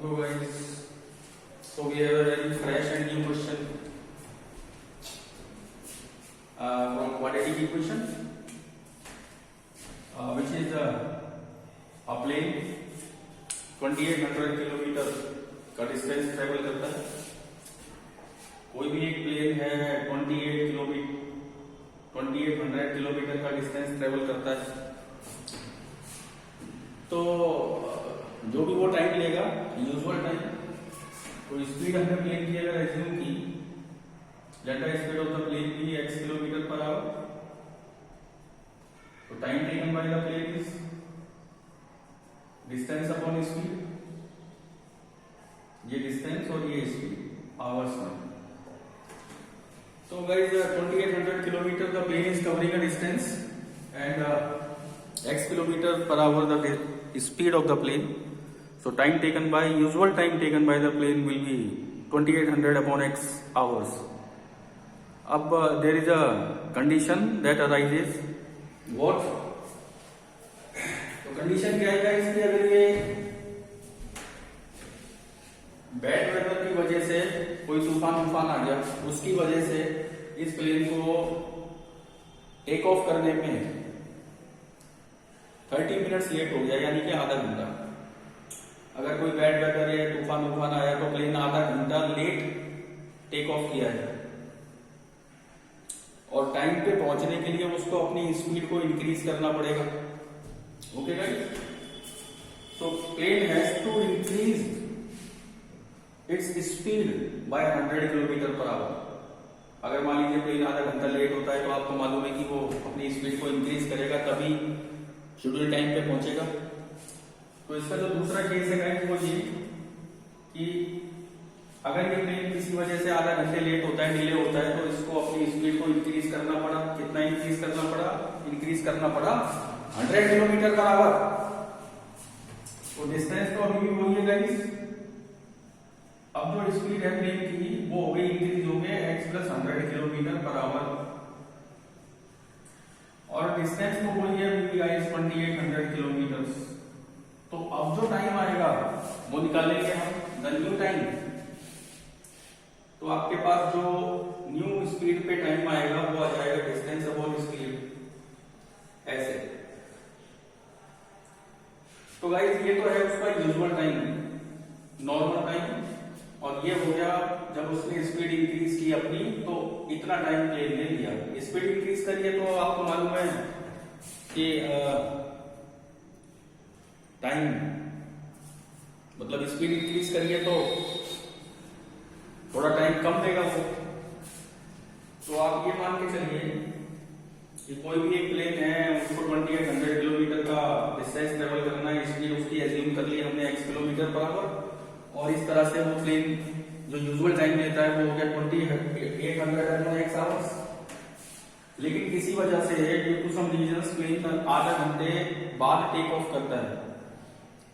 Hello guys, so we have a very fresh and new question from quadratic equation, which is a plane 2800 kilometre का distance travel करता है। कोई भी एक plane है 2800 kilometre का डिस्टेंस ट्रेवल करता है, तो जो भी वो टाइम लेगा यूजुअल टाइम, तो स्पीड हमने प्लेन की अगर एज्यूम की, let the speed of the plane be x kilometre per hour, तो time taken by the plane is distance upon speed, ये डिस्टेंस और ये स्पीड आवर्स में। तो guys 2800 kilometre the plane is covering a distance and x kilometre per hour the speed of the plane. So time taken by, usual time taken by the plane will be 2800 upon x hours. अब there is a condition that arises. What? तो condition क्या है इसकी, अगर ये bad weather की वजह से कोई तूफान आ गया, उसकी वजह से इस प्लेन को टेक ऑफ करने में 30 मिनट्स लेट हो गया, यानी कि आधा घंटा। अगर कोई बैड वेदर है, तूफान आया, तो प्लेन आधा घंटा लेट टेक ऑफ किया है और टाइम पे पहुंचने के लिए उसको अपनी स्पीड को इंक्रीज करना पड़ेगा। Okay guys, so plane has to increase its speed by 100 kilometre per hour. अगर मान लीजिए प्लेन आधा घंटा लेट होता है, तो आपको मालूम है कि वो अपनी स्पीड को इंक्रीज करेगा, तभी शेड्यूल टाइम पे पहुंचेगा। तो इसका जो दूसरा केस है गाइस वो ये कि अगर ये प्लेन किसी वजह से आधा घंटे लेट होता है, डिले होता है, तो इसको अपनी स्पीड को इंक्रीज करना पड़ा। कितना इंक्रीज करना पड़ा? इंक्रीज करना पड़ा 100 किलोमीटर पर आवर। तो डिस्टेंस तो अभी भी वही है गाइस। अब जो स्पीड है प्लेन की वो हो गई, इंक्रीज हो गई x + 100 किलोमीटर पर आवर, और डिस्टेंस तो वही है गाइस 2800 किलोमीटर। तो अब जो टाइम आएगा वो निकालेंगे हम, द न्यू टाइम। तो आपके पास जो न्यू स्पीड पे टाइम आएगा वो आ जाएगा डिस्टेंस अपॉन स्पीड, ऐसे। तो गाइस ये तो है उसका यूजुअल टाइम, नॉर्मल टाइम, और ये हो गया जब उसने स्पीड इंक्रीज की अपनी, तो इतना टाइम प्लेन ने लिया। स्पीड इंक्रीज करिए तो आपको मालूम है कि टाइम मतलब स्पीड इंक्रीज करिए तो थोड़ा टाइम कम देगा वो। तो आप ये मान के चलिए कि कोई भी एक प्लेन है, उसको 2800 किलोमीटर का डिस्टेंस ट्रेवल करना है, स्पीड उसकी एज्यूम कर ली हमने x किलोमीटर पर आवर, और इस तरह से वो प्लेन जो यूजुअल टाइम लेता है वो हो गया 2800 x आवर्स। लेकिन किसी वजह से due to some reasons plane आधा घंटे बाद टेक ऑफ करता है,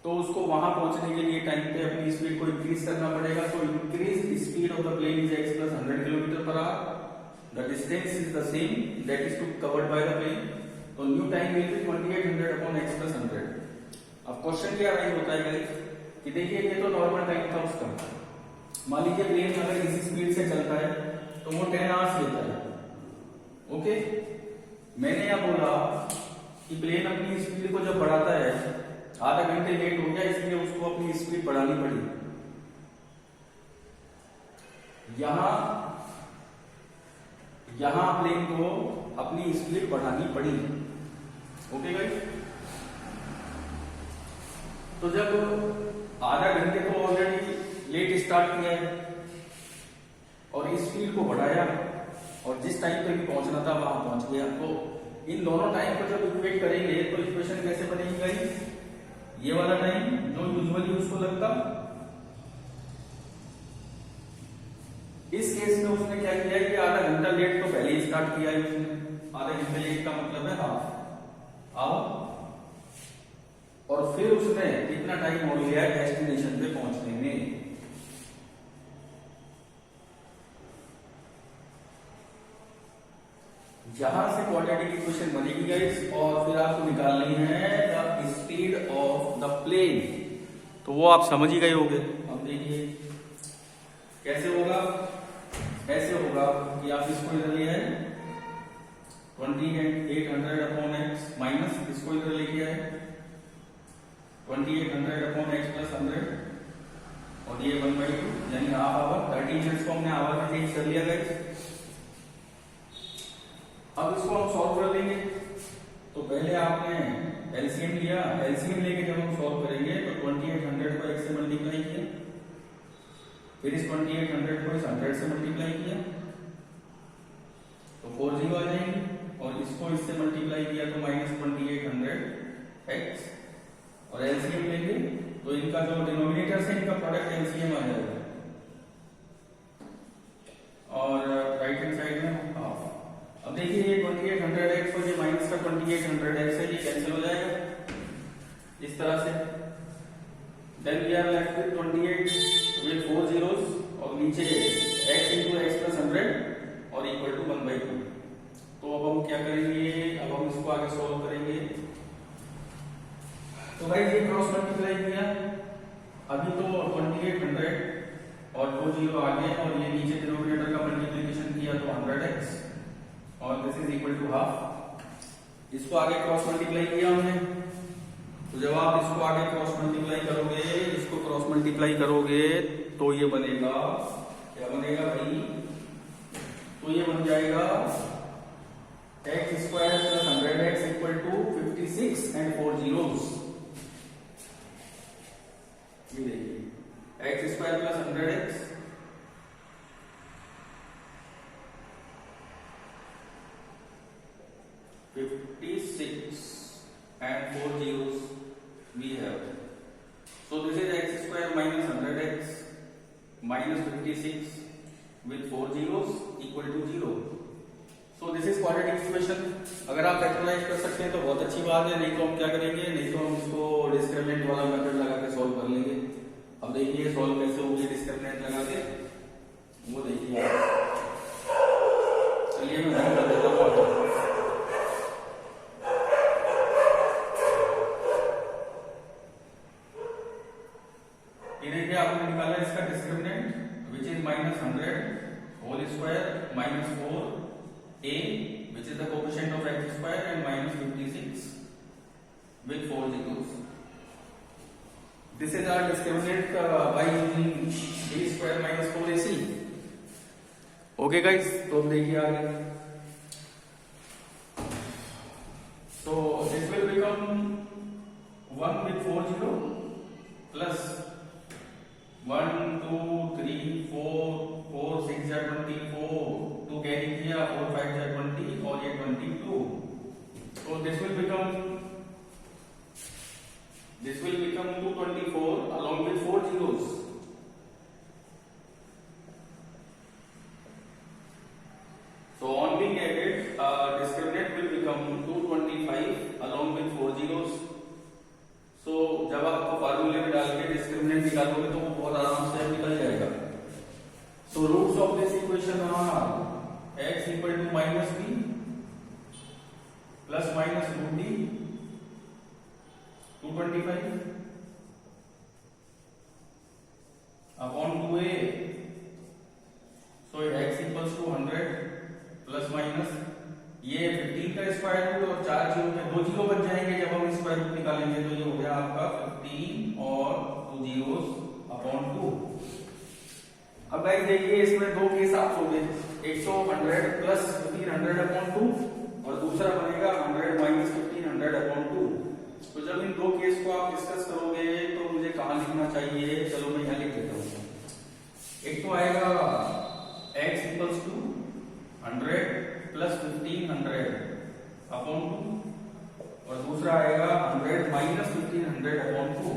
तो उसको वहां पहुंचने के लिए टाइम पे अपनी स्पीड को इंक्रीज करना पड़ेगा। तो increase speed of the plane is x + 100 kilometre per hour, the distance is the same that is to covered by the plane. तो new time will be 2800 upon x + 100। अब question क्या rise होता है guys कि देखिए ये तो normal time था उसका। मान लीजिए प्लेन अगर इसी स्पीड से चलता है तो वो 10 आवर्स लेता है। ओके, मैंने यह बोला कि प्लेन अपनी स्पीड को जब बढ़ाता है, आधा घंटे लेट हो गया, इसलिए उसको अपनी स्पीड बढ़ानी पड़ी। यहां प्लेन को अपनी स्पीड बढ़ानी पड़ी। ओके गाइस, तो जब आधा घंटे को ऑलरेडी लेट स्टार्ट किया है और स्पीड को बढ़ाया, और जिस टाइम पे भी पहुंचना था वहां पहुंच गया, तो इन दोनों टाइम को जब इक्वेट करेंगे तो इक्वेशन कैसे बनेगी गाइस? ये वाला टाइम जो यूजुअली उसको लगता, इस केस में उसने क्या किया कि आधा घंटा लेट तो पहले ही स्टार्ट किया है उसने। आधा घंटे लेट का मतलब है हाफ, और फिर उसने कितना टाइम हो लिया है डेस्टिनेशन पे पहुंचने में। यहां से क्वाड्रेटिक इक्वेशन बनेगी गाइस, और फिर आपको निकालनी है the speed of the plane. तो वो आप समझ ही गए होंगे। अब देखिए कैसे होगा, ऐसे होगा कि आप इसको इधर ले आए 2800 अपॉन एक्स माइनस इसको इधर लेके आए 2800 अपॉन एक्स प्लस 100 और ये 1/2 यानी हाफ आवर। 30 मिनट्स को हमने आवर में चेंज कर लिया गाइस। अब इसको हम सॉल्व कर लेंगे। तो पहले आपने एलसीएम लिया, एलसीएम लेके जब हम सॉल्व करेंगे तो 2800 को x से मल्टीप्लाई किया, फिर इस 2800 को इस 100 से मल्टीप्लाई किया तो 40 आ जाएंगे और इसको इससे मल्टीप्लाई किया तो -2800 x और एलसीएम लेंगे तो इनका जो डिनोमिनेटर से इनका प्रोडक्ट एलसीएम आ जाएगा और राइट हैंड साइड में हाफ। अब देखिए ये 2800x और ये माइनस का 2800x है, ये कैंसिल हो जाएगा इस तरह से। Then we are left with 28 with 4 zeros और नीचे x into x plus 100 और इक्वल टू 1/2। तो अब हम क्या करेंगे, अब हम इसको आगे सॉल्व करेंगे। तो भाई ये क्रॉस मल्टीप्लाई किया, अभी तो 2800 और 2 0 आगे और ये नीचे डिनोमिनेटर का मल्टीप्लिकेशन किया तो 100x और this is equal to half. इसको आगे क्रॉस मल्टीप्लाई किया हमने, तो जब आप इसको आगे क्रॉस मल्टीप्लाई करोगे, इसको क्रॉस मल्टीप्लाई करोगे तो ये बनेगा, क्या बनेगा भाई, तो ये बन जाएगा x square plus 100x equal to 56 and 4 zeros। ये देखिए x square plus 100x 56 and 4 zeros we have. So this is x square minus 100x minus 56 with 4 zeros equal to 0. So this is quadratic equation. अगर आप factorise कर सकते हैं तो बहुत अच्छी बात है, नहीं तो हम क्या करेंगे, नहीं तो हम इसको डिस्क्रिमिनेंट वाला मेथड लगा के सॉल्व कर लेंगे। अब देखिए सॉल्व कैसे होगी डिस्क्रिमिनेंट लगा के, वो देखिए आप। चलिए मैं ध्यान कर देता हूँ। आपने निकाला इसका discriminant which is -100 whole square minus 4a which is the coefficient of x square and -56 with 4 zeros. This is our discriminant by using a square minus 4ac. Okay guys, तो अब देखिए आगे। So this will become 1 with 4 0 plus 1 2 3 4 6 या 24 2 carry किया 4 5 या 20 और ये 22। So this will become 224 along with 4 zeros. So on being added, discriminant will become 225 along with 4 zeros. So जब आपको फार्मूले में डाल के डिस्क्रिमिनेंट निकालोगे तो वो बहुत आराम से निकल जाएगा। So roots of this equation are x equal to -b plus minus root d 225 upon 2a. So x equals to 100 plus minus ये 15 का स्क्वायर रूट और 4 जीरो में 2 जीरो बच जाएंगे जब हम स्क्वायर रूट निकालेंगे, तो ये हो गया आपका 15 और 2 zeros upon 2। अब गाइस देखिए इसमें दो केस आप हो गए, एक तो 100 प्लस 1500 अपॉन 2 और दूसरा बनेगा 100 माइनस 1500 अपॉन 2। तो जब इन दो केस को आप डिस्कस करोगे तो मुझे कहां लिखना चाहिए, चलो मैं यहां लिख देता हूं। एक तो आएगा x equals to 100 plus 1500 upon 2 और दूसरा आएगा 100 माइनस 1500 अपॉन 2।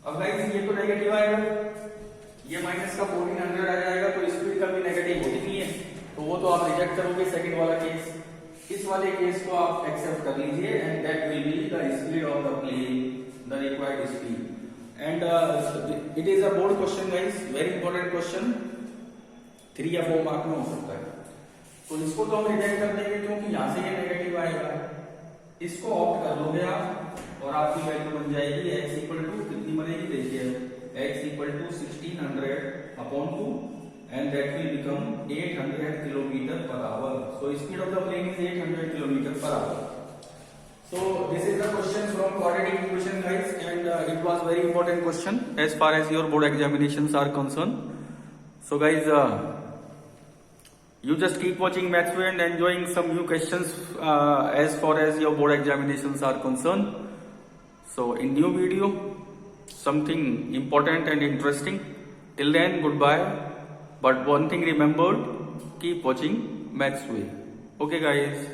अब गाइस ये तो नेगेटिव आएगा, ये माइनस का 1400 आ जाएगा, तो स्पीड कभी नेगेटिव होती नहीं है, तो वो तो आप रिजेक्ट करोगे सेकंड वाला केस। इस वाले केस को आप एक्सेप्ट कर लीजिए and that will be the speed of the plane, the required speed. And it is a board question guys, very important question, 3 या 4 मार्क में हो सकता है। तो इसको तो हम रिजेक्ट कर देंगे क्योंकि यहां से ये नेगेटिव आएगा, इसको ऑप्ट कर लोगे आप और आपकी वैल्यू बन जाएगी x इक्वल टू कितनी बनेगी देखिए, x equal to 1600 upon 2 and that will become 800 kilometer per hour. So speed of the plane is 800 kilometer per hour. So this is the question from quadratic equation guys, and it was very important question as far as your board examinations are concerned. So guys, you just keep watching Mathsway and enjoying some new questions as far as your board examinations are concerned. So in new video, something important and interesting. Till then, goodbye. But one thing remembered, keep watching Mathsway. Okay guys.